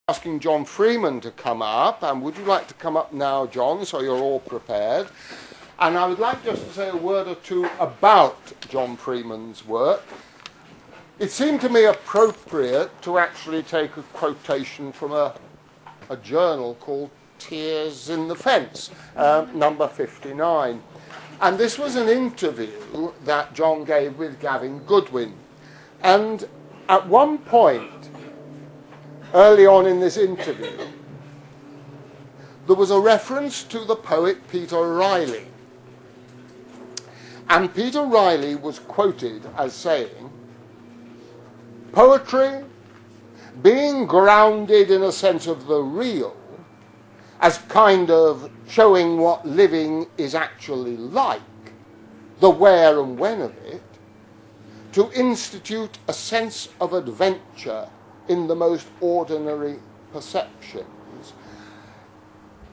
asking John Freeman to come up, and would you like to come up now, John, so you're all prepared? And I would like just to say a word or two about John Freeman's work. It seemed to me appropriate to actually take a quotation from a journal called Tears in the Fence, number 59. And this was an interview that John gave with Gavin Goodwin. And at one point, early on in this interview, there was a reference to the poet Peter Riley. And Peter Riley was quoted as saying, "Poetry, being grounded in a sense of the real, as kind of showing what living is actually like, the where and when of it, to institute a sense of adventure in the most ordinary perceptions."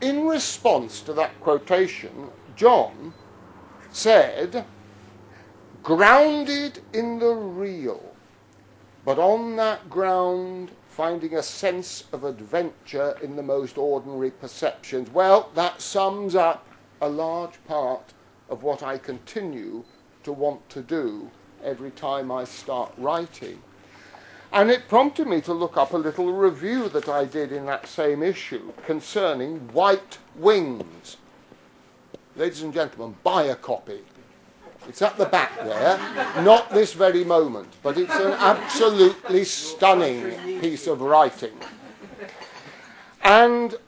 In response to that quotation, John said, grounded in the real, but on that ground finding a sense of adventure in the most ordinary perceptions. Well, that sums up a large part of what I continue to want to do every time I start writing. And it prompted me to look up a little review that I did in that same issue concerning White Wings. Ladies and gentlemen, buy a copy. It's at the back there, not this very moment, but it's an absolutely stunning piece of writing. And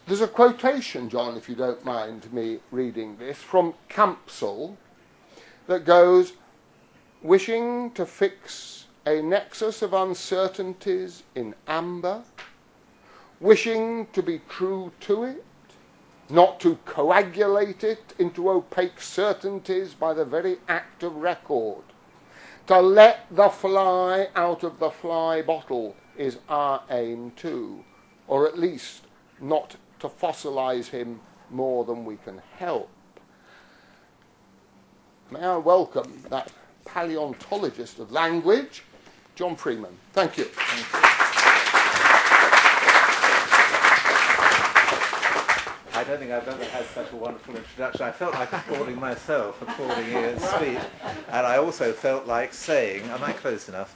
there's a quotation, John, if you don't mind me reading this, from Campbell that goes, "Wishing to fix a nexus of uncertainties in amber, wishing to be true to it, not to coagulate it into opaque certainties by the very act of record. To let the fly out of the fly bottle is our aim too, or at least not to fossilize him more than we can help." May I welcome that paleontologist of language, John Freeman. Thank you. Thank you. I don't think I've ever had such a wonderful introduction. I felt like applauding myself, applauding Ian's speech, and I also felt like saying, am I close enough,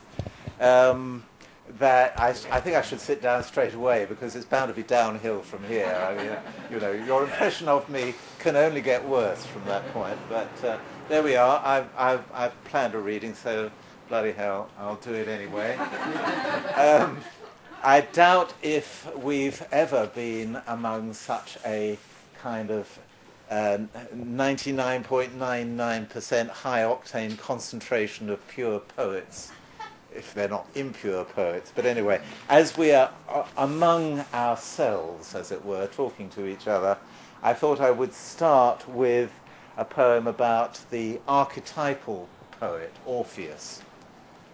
that I think I should sit down straight away because it's bound to be downhill from here. I mean, you know, your impression of me can only get worse from that point, but there we are. I've planned a reading, so bloody hell, I'll do it anyway. I doubt if we've ever been among such a kind of 99.99% high-octane concentration of pure poets, if they're not impure poets. But anyway, as we are among ourselves, as it were, talking to each other, I thought I would start with a poem about the archetypal poet, Orpheus,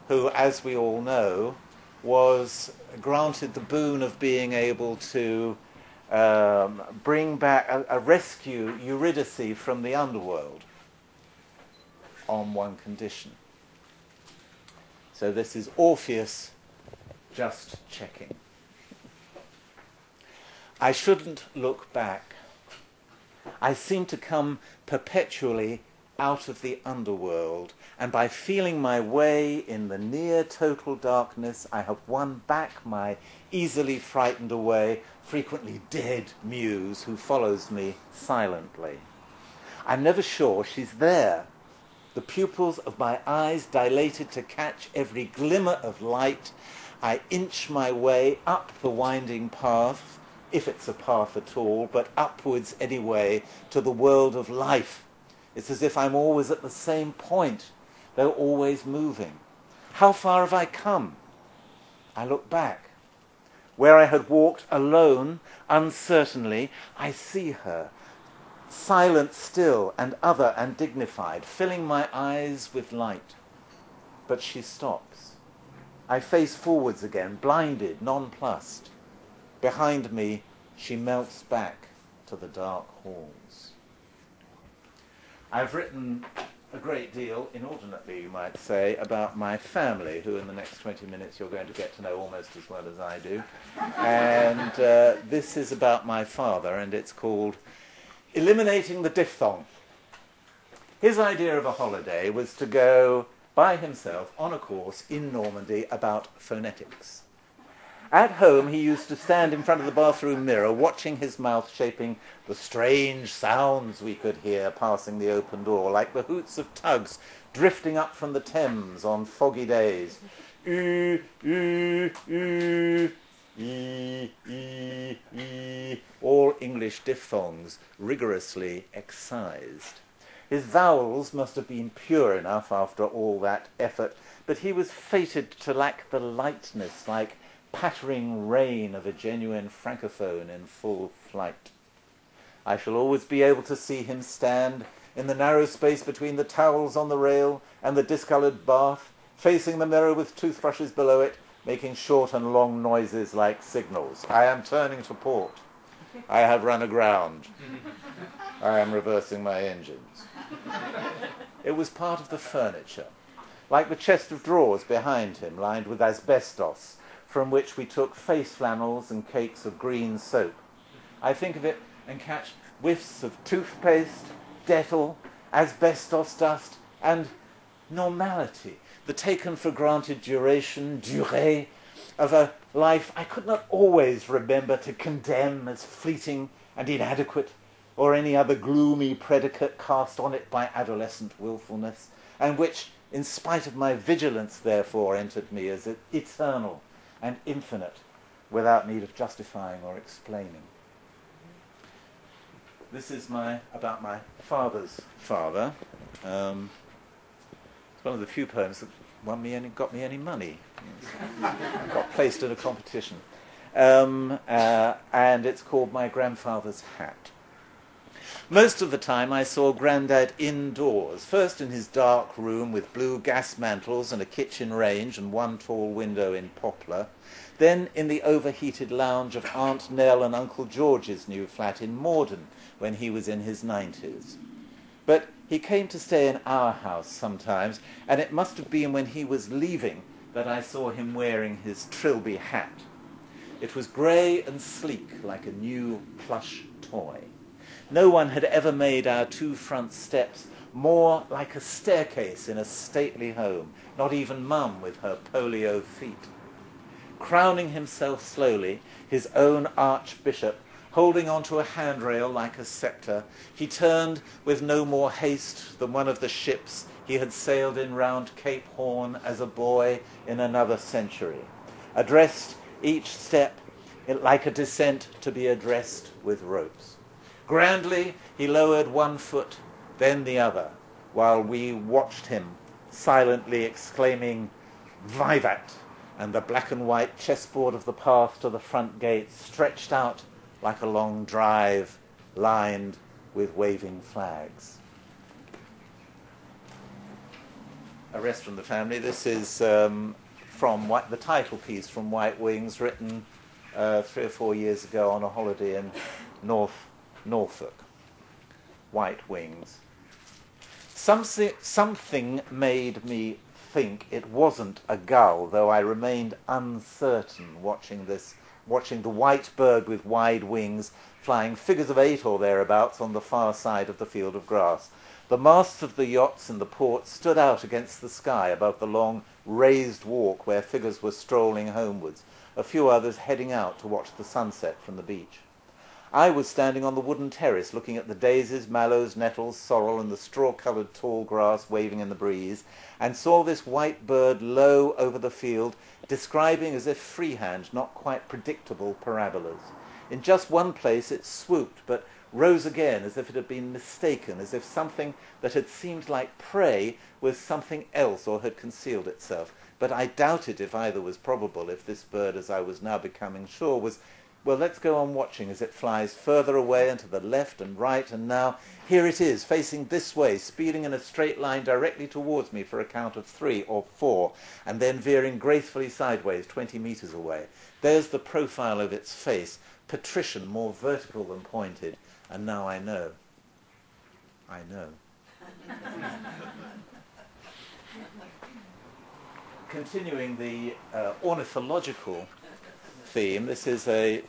who, as we all know, was granted the boon of being able to bring back, rescue Eurydice from the underworld on one condition. So this is Orpheus just checking. I shouldn't look back. I seem to come perpetually out of the underworld, and by feeling my way in the near total darkness, I have won back my easily frightened away, frequently dead muse who follows me silently. I'm never sure she's there. The pupils of my eyes dilated to catch every glimmer of light, I inch my way up the winding path, if it's a path at all, but upwards anyway, to the world of life. It's as if I'm always at the same point, though always moving. How far have I come? I look back. Where I had walked alone, uncertainly, I see her, silent still and other and dignified, filling my eyes with light. But she stops. I face forwards again, blinded, nonplussed. Behind me, she melts back to the dark halls. I've written a great deal, inordinately you might say, about my family, who in the next 20 minutes you're going to get to know almost as well as I do. And this is about my father, and it's called Eliminating the Diphthong. His idea of a holiday was to go by himself on a course in Normandy about phonetics. At home, he used to stand in front of the bathroom mirror, watching his mouth shaping the strange sounds we could hear passing the open door, like the hoots of tugs drifting up from the Thames on foggy days. Ooh, ooh, ooh, ee, ee, ee, all English diphthongs rigorously excised. His vowels must have been pure enough after all that effort, but he was fated to lack the lightness, like pattering rain of a genuine francophone in full flight. I shall always be able to see him stand in the narrow space between the towels on the rail and the discoloured bath, facing the mirror with toothbrushes below it, making short and long noises like signals. I am turning to port. I have run aground. I am reversing my engines. It was part of the furniture, like the chest of drawers behind him, lined with asbestos, from which we took face flannels and cakes of green soap. I think of it and catch whiffs of toothpaste, Dettol, asbestos dust, and normality, the taken-for-granted duration, durée, of a life I could not always remember to condemn as fleeting and inadequate, or any other gloomy predicate cast on it by adolescent willfulness, and which, in spite of my vigilance, therefore, entered me as eternal and infinite, without need of justifying or explaining. This is about my father's father. It's one of the few poems that got me any money. Got placed in a competition. And it's called My Grandfather's Hat. Most of the time I saw Grandad indoors, first in his dark room with blue gas mantles and a kitchen range and one tall window in poplar, then in the overheated lounge of Aunt Nell and Uncle George's new flat in Morden when he was in his 90s. But he came to stay in our house sometimes, and it must have been when he was leaving that I saw him wearing his Trilby hat. It was grey and sleek like a new plush toy. No one had ever made our two front steps more like a staircase in a stately home, not even Mum with her polio feet. Crowning himself slowly, his own archbishop, holding onto a handrail like a sceptre, he turned with no more haste than one of the ships he had sailed in round Cape Horn as a boy in another century, addressed each step like a descent to be addressed with ropes. Grandly, he lowered one foot, then the other, while we watched him, silently exclaiming, "Vivat!" and the black and white chessboard of the path to the front gate stretched out like a long drive, lined with waving flags. A rest from the family. This is from the title piece from White Wings, written 3 or 4 years ago on a holiday in Norfolk. White Wings. Something made me think it wasn't a gull, though I remained uncertain watching the white bird with wide wings flying figures of 8 or thereabouts on the far side of the field of grass. The masts of the yachts in the port stood out against the sky above the long raised walk where figures were strolling homewards, a few others heading out to watch the sunset from the beach. I was standing on the wooden terrace looking at the daisies, mallows, nettles, sorrel, and the straw-coloured tall grass waving in the breeze, and saw this white bird low over the field, describing as if freehand not quite predictable parabolas. In just one place it swooped, but rose again as if it had been mistaken, as if something that had seemed like prey was something else or had concealed itself. But I doubted if either was probable, if this bird, as I was now becoming sure, was... Well, let's go on watching as it flies further away and to the left and right, and now here it is, facing this way, speeding in a straight line directly towards me for a count of 3 or 4, and then veering gracefully sideways 20 metres away. There's the profile of its face, patrician, more vertical than pointed, and now I know. I know. Continuing the ornithological theme, this is a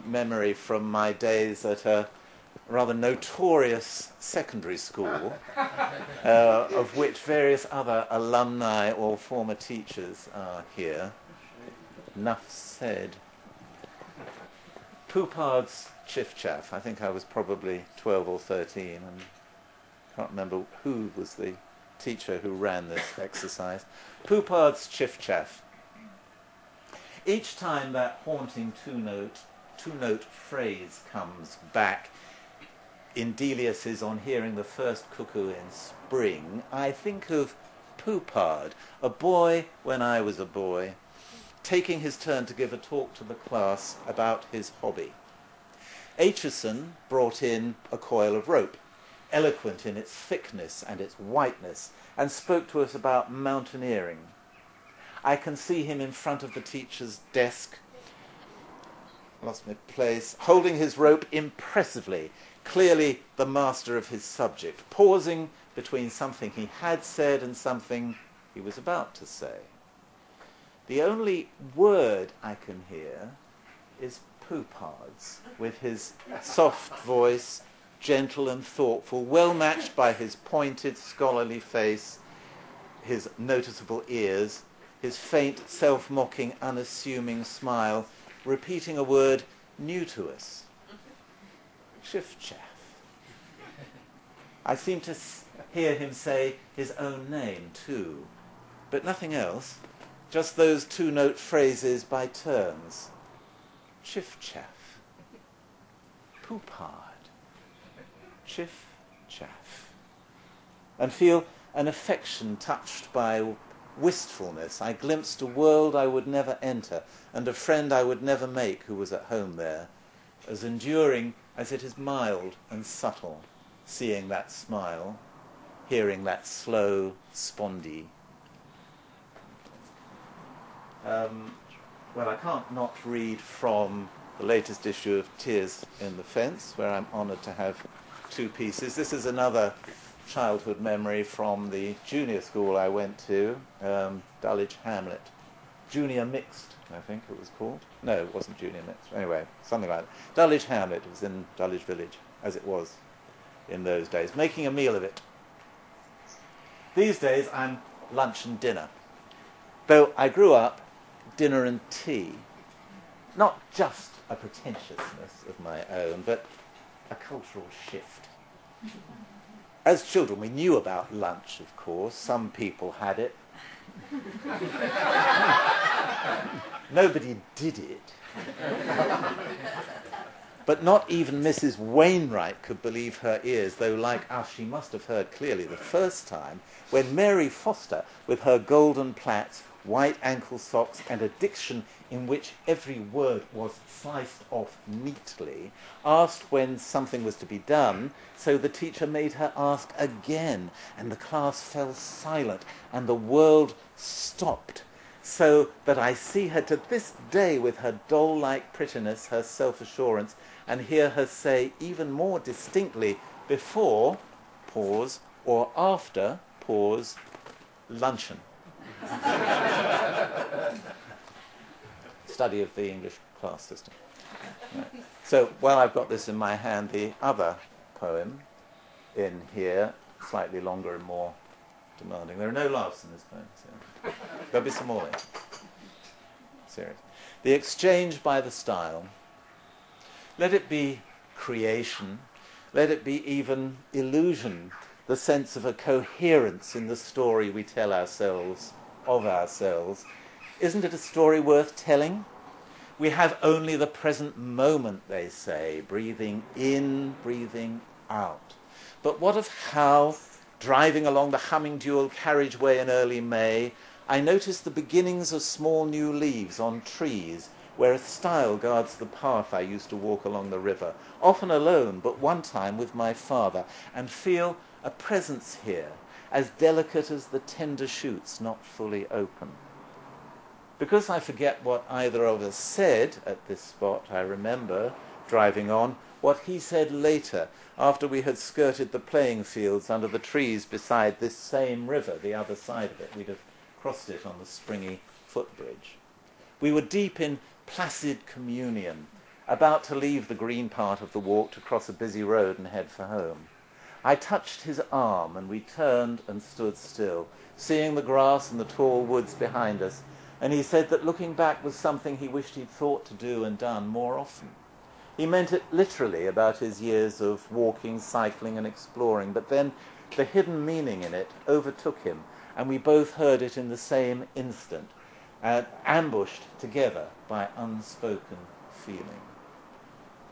memory from my days at a rather notorious secondary school, of which various other alumni or former teachers are here. Enough said. Poupard's Chiff-Chaff. I think I was probably 12 or 13, and can't remember who was the teacher who ran this exercise. Poupard's Chiff-Chaff. Each time that haunting two-note phrase comes back in Delius's On Hearing the First Cuckoo in Spring, I think of Poupard, a boy when I was a boy, taking his turn to give a talk to the class about his hobby. Aitchison brought in a coil of rope, eloquent in its thickness and its whiteness, and spoke to us about mountaineering. I can see him in front of the teacher's desk, lost my place, holding his rope impressively, clearly the master of his subject, pausing between something he had said and something he was about to say. The only word I can hear is Poupard's, with his soft voice, gentle and thoughtful, well matched by his pointed, scholarly face, his noticeable ears, his faint, self-mocking, unassuming smile, repeating a word new to us. Chiff-Chaff. I seem to hear him say his own name, too, but nothing else, just those two-note phrases by turns. Chiff-Chaff. Poupard. Chiff-Chaff. And feel an affection touched by wistfulness. I glimpsed a world I would never enter, and a friend I would never make who was at home there, as enduring as it is mild and subtle, seeing that smile, hearing that slow spondee. Well, I can't not read from the latest issue of Tears in the Fence, where I'm honoured to have two pieces. This is another childhood memory from the junior school I went to, Dulwich Hamlet. Junior Mixed, I think it was called. No, it wasn't Junior Mixed. Anyway, something like that. Dulwich Hamlet was in Dulwich Village, as it was in those days, making a meal of it. These days, I'm lunch and dinner. Though I grew up dinner and tea. Not just a pretentiousness of my own, but a cultural shift. As children, we knew about lunch, of course. Some people had it. Nobody did it. But not even Mrs. Wainwright could believe her ears, though like us she must have heard clearly the first time, when Mary Foster, with her golden plaits, white ankle socks, and a diction in which every word was sliced off neatly, asked when something was to be done, so the teacher made her ask again, and the class fell silent, and the world stopped, so that I see her to this day with her doll-like prettiness, her self-assurance, and hear her say even more distinctly, before, pause, or after, pause, luncheon. Study of the English class system. Right. So while I've got this in my hand, the other poem in here, slightly longer and more demanding. There are no laughs in this poem. So there'll be some more later. Serious. The exchange by the style. Let it be creation. Let it be even illusion. The sense of a coherence in the story we tell ourselves of ourselves. Isn't it a story worth telling? We have only the present moment, they say, breathing in, breathing out. But what of how, driving along the humming dual carriageway in early May, I noticed the beginnings of small new leaves on trees, where a stile guards the path I used to walk along the river, often alone, but one time with my father, and feel a presence here, as delicate as the tender shoots not fully open. Because I forget what either of us said at this spot, I remember driving on, what he said later, after we had skirted the playing fields under the trees beside this same river, the other side of it. We'd have crossed it on the springy footbridge. We were deep in placid communion, about to leave the green part of the walk to cross a busy road and head for home. I touched his arm, and we turned and stood still, seeing the grass and the tall woods behind us, and he said that looking back was something he wished he'd thought to do and done more often. He meant it literally about his years of walking, cycling, and exploring, but then the hidden meaning in it overtook him, and we both heard it in the same instant, ambushed together by unspoken feeling.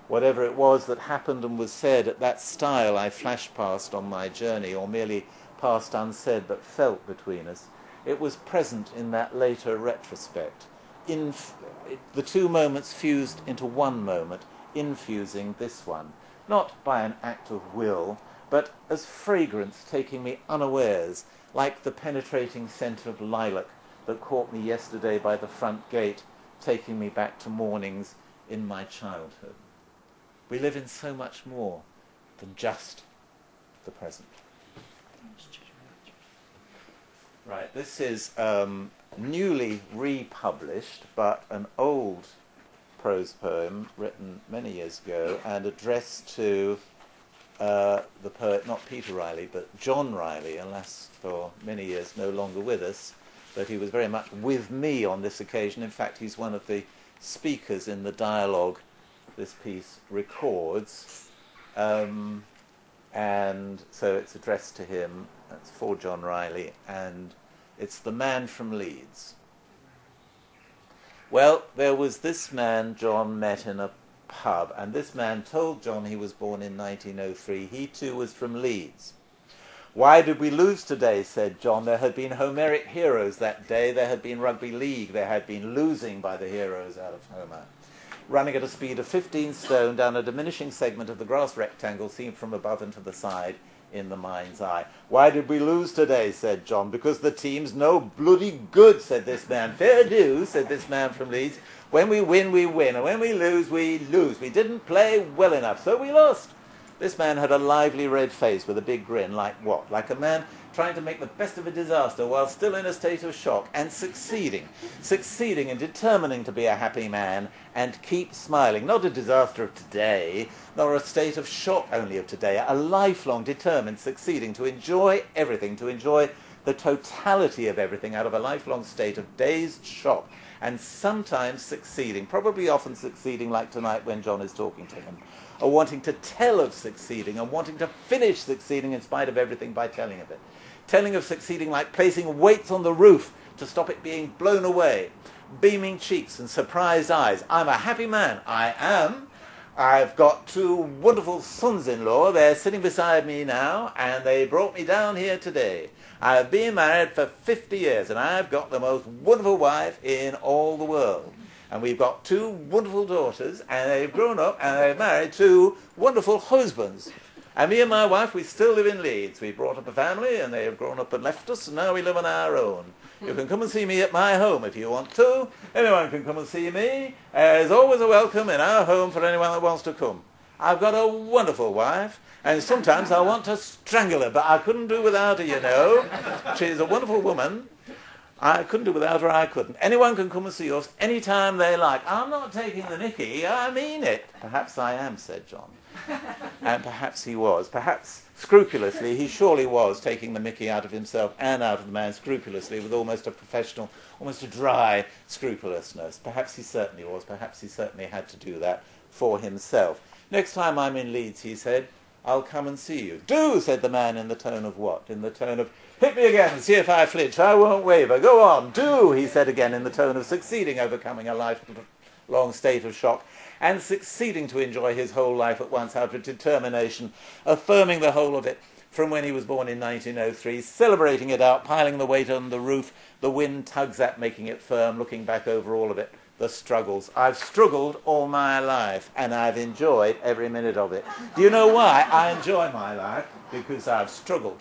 Whatever it was that happened and was said at that stile I flashed past on my journey, or merely passed unsaid but felt between us, it was present in that later retrospect. The two moments fused into one moment, infusing this one, not by an act of will, but as fragrance taking me unawares, like the penetrating scent of lilac that caught me yesterday by the front gate, taking me back to mornings in my childhood. We live in so much more than just the present. Right, this is newly republished, but an old prose poem written many years ago and addressed to the poet, not Peter Riley, but John Riley, alas, for many years no longer with us, but he was very much with me on this occasion. In fact, he's one of the speakers in the dialogue this piece records, and so it's addressed to him. It's for John Riley, and it's The Man from Leeds. Well, there was this man John met in a pub, and this man told John he was born in 1903. He too was from Leeds. "Why did we lose today?" said John. There had been Homeric heroes that day. There had been rugby league. There had been losing by the heroes out of Homer. Running at a speed of 15 stone down a diminishing segment of the grass rectangle seen from above and to the side in the mind's eye. "Why did we lose today?" said John. "Because the team's no bloody good," said this man. "Fair do," said this man from Leeds. "When we win, we win, and when we lose, we lose. We didn't play well enough, so we lost." This man had a lively red face with a big grin, like what? Like a man trying to make the best of a disaster while still in a state of shock, and succeeding and determining to be a happy man and keep smiling. Not a disaster of today, nor a state of shock only of today, a lifelong determined succeeding to enjoy everything, to enjoy the totality of everything out of a lifelong state of dazed shock, and sometimes succeeding, probably often succeeding like tonight when John is talking to him, or wanting to tell of succeeding and wanting to finish succeeding in spite of everything by telling of it. Telling of succeeding like placing weights on the roof to stop it being blown away. Beaming cheeks and surprised eyes. "I'm a happy man. I am. I've got two wonderful sons-in-law. They're sitting beside me now, and they brought me down here today. I've been married for 50 years, and I've got the most wonderful wife in all the world. And we've got two wonderful daughters, and they've grown up, and they've married two wonderful husbands. And me and my wife, we still live in Leeds. We brought up a family, and they have grown up and left us, and now we live on our own. You can come and see me at my home if you want to. Anyone can come and see me. There's always a welcome in our home for anyone that wants to come. I've got a wonderful wife, and sometimes I want to strangle her, but I couldn't do without her, you know. She's a wonderful woman. I couldn't do without her, I couldn't. Anyone can come and see us any time they like. I'm not taking the mickey, I mean it." "Perhaps I am," said John. And perhaps he was. Perhaps scrupulously, he surely was taking the mickey out of himself and out of the man scrupulously, with almost a professional, almost a dry scrupulousness. Perhaps he certainly was. Perhaps he certainly had to do that for himself. "Next time I'm in Leeds," he said, "I'll come and see you." "Do," said the man, in the tone of what? In the tone of, "Hit me again and see if I flinch. I won't waver. Go on." "Do," he said again, in the tone of succeeding, overcoming a lifelong state of shock, and succeeding to enjoy his whole life at once out of determination, affirming the whole of it from when he was born in 1903, celebrating it out, piling the weight on the roof, the wind tugs at making it firm, looking back over all of it, the struggles. "I've struggled all my life, and I've enjoyed every minute of it." Do you know why I enjoy my life? Because I've struggled.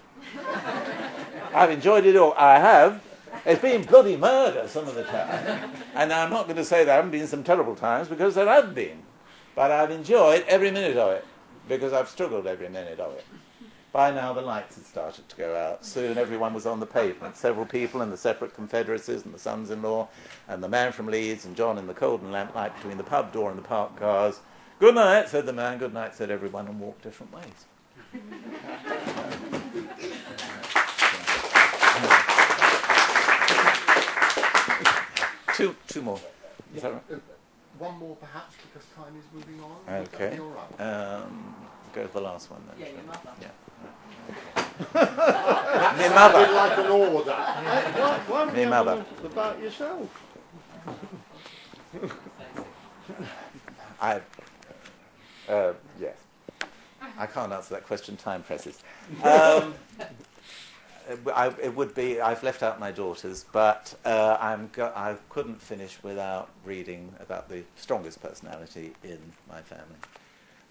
I've enjoyed it all. I have. It's been bloody murder some of the time. And I'm not going to say there haven't been some terrible times, because there have been. But I've enjoyed every minute of it, because I've struggled every minute of it. By now the lights had started to go out. Soon everyone was on the pavement. Several people in the separate confederacies and the sons-in-law and the man from Leeds and John in the cold and lamplight between the pub door and the parked cars. "Good night," said the man. "Good night," said everyone, and walked different ways. Two more. Is that right? One more perhaps, because time is moving on. Okay. All right. Go to the last one then. Yeah, your mother. Yeah. My mother. Like an order. Why Me mother. About yourself? Yes. I can't answer that question. Time presses. It would be. I've left out my daughters, but I couldn't finish without reading about the strongest personality in my family.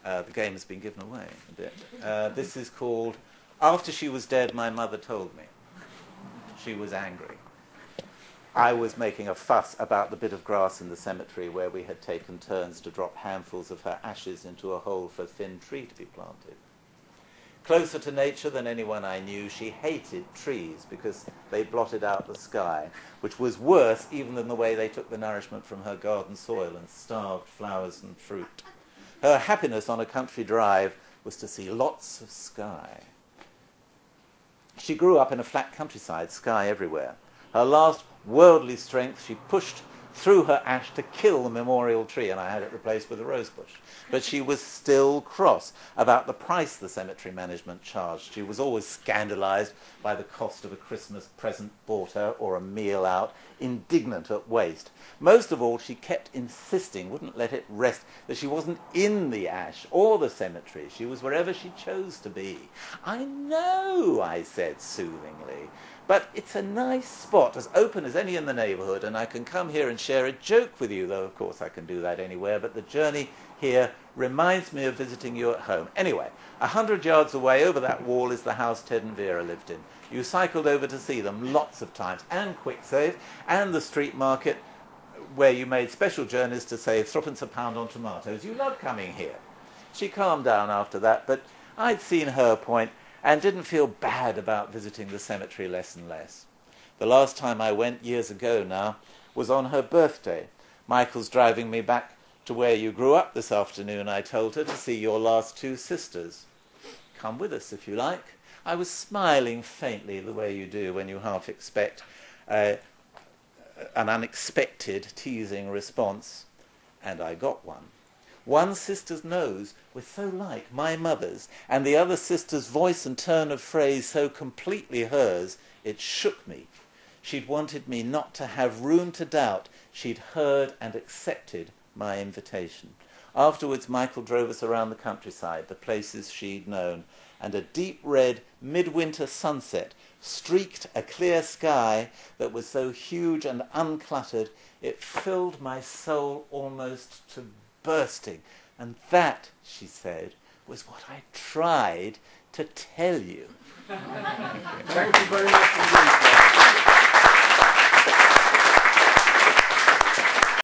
The game has been given away a bit. This is called "After She Was Dead, My Mother Told Me." She was angry. I was making a fuss about the bit of grass in the cemetery where we had taken turns to drop handfuls of her ashes into a hole for a thin tree to be planted. Closer to nature than anyone I knew, she hated trees because they blotted out the sky, which was worse even than the way they took the nourishment from her garden soil and starved flowers and fruit. Her happiness on a country drive was to see lots of sky. She grew up in a flat countryside, sky everywhere. Her last worldly strength she pushed through her ash to kill the memorial tree, and I had it replaced with a rose bush. But she was still cross about the price the cemetery management charged. She was always scandalised by the cost of a Christmas present bought her or a meal out, indignant at waste. Most of all, she kept insisting, wouldn't let it rest, that she wasn't in the ash or the cemetery. She was wherever she chose to be. "I know," I said soothingly, "but it's a nice spot, as open as any in the neighbourhood, and I can come here and share a joke with you, though of course I can do that anywhere, but the journey here reminds me of visiting you at home. Anyway, 100 yards away over that wall is the house Ted and Vera lived in. You cycled over to see them lots of times, and Quicksave, and the street market where you made special journeys to save 3p a pound on tomatoes. You loved coming here." She calmed down after that, but I'd seen her point and didn't feel bad about visiting the cemetery less and less. The last time I went, years ago now, was on her birthday. "Michael's driving me back to where you grew up this afternoon," I told her, "to see your last two sisters. Come with us if you like." I was smiling faintly the way you do when you half expect an unexpected teasing response, and I got one. One sister's nose was so like my mother's, and the other sister's voice and turn of phrase so completely hers, it shook me. She'd wanted me not to have room to doubt she'd heard and accepted my invitation. Afterwards, Michael drove us around the countryside, the places she'd known, and a deep red midwinter sunset streaked a clear sky that was so huge and uncluttered it filled my soul almost to bursting. "And that," she said, "was what I tried to tell you." Thank you very much indeed.